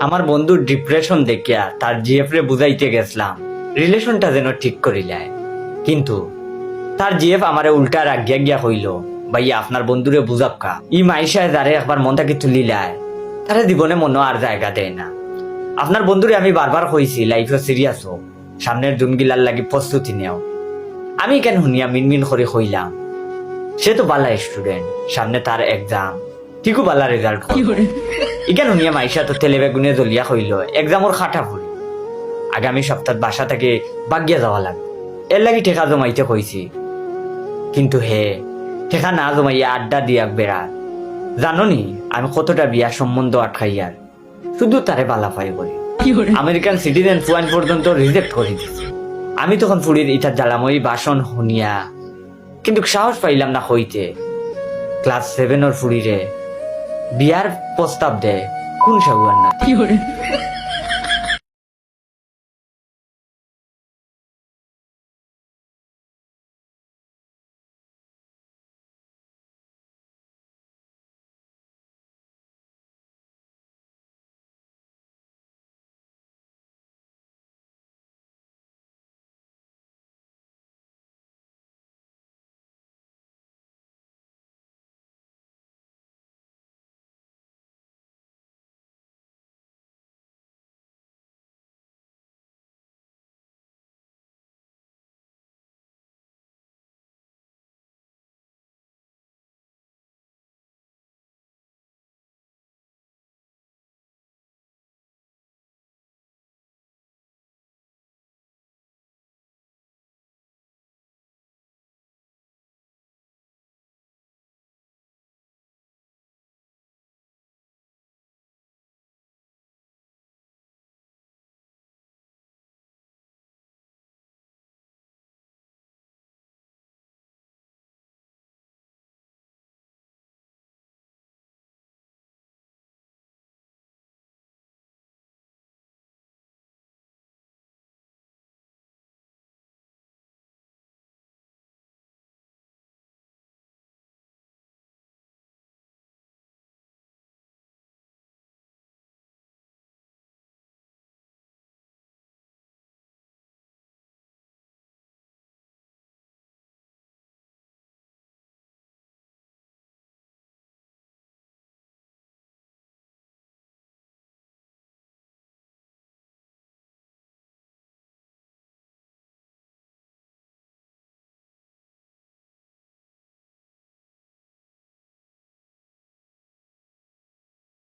আমার বন্ধুর ডিপ্রেশন দেখিয়া তার জিএফ রে বুঝাইতে গেছিলাম রিলেশনটা যেন ঠিক করিলায়, কিন্তু তার জিএফ আমারে উল্টা রাগিয়া গিয়া হইল, ভাইয়া আপনার বন্ধুরে বুঝাক্কা, ই মাইশায় যারে একবার মন থেকে তুলিলায় তারা জীবনে মনে আর জায়গা দেয় না। আপনার বন্ধুরে আমি বারবার কইছি লাইফে সিরিয়াস হোক, সামনের দিনগুলার লাগি প্রস্তুতি নেও। আমি কেন শুনিয়া মিনমিন করে কইলাম সে তো বালা স্টুডেন্ট, সামনে তার এক্সাম, ঠিকও বালা রেজাল্ট। ইকেন শুনিয়া মাইশা তো তেলে বেগুনে জ্বলিয়া হইল এক্সামর খাটা ফুরি, আগামী সপ্তাহ বাসা থেকে বাগিয়া যাওয়া লাগবে, এর লাগি ঠেকা জমাইতে কইছি। কিন্তু হে ঠেকা না জমাইয়া আড্ডা দিয়া বেড়ার, জানো নি আমি কতটা বিয়ার সম্বন্ধ আটকাইয়ার শুধু তারে বালা পাই করি। আমেরিকান সিটিজেন ফুয়ান পর্যন্ত রিজেক্ট করে দিছি। আমি তখন ফুড়ির ইটার জ্বালাময়ী ভাষণ শুনিয়া কিন্তু সাহস পাইলাম না হইতে। ক্লাস 7 ফুড়িরে বিয়ার প্রস্তাব দেয় কোন সাগুয়ার না।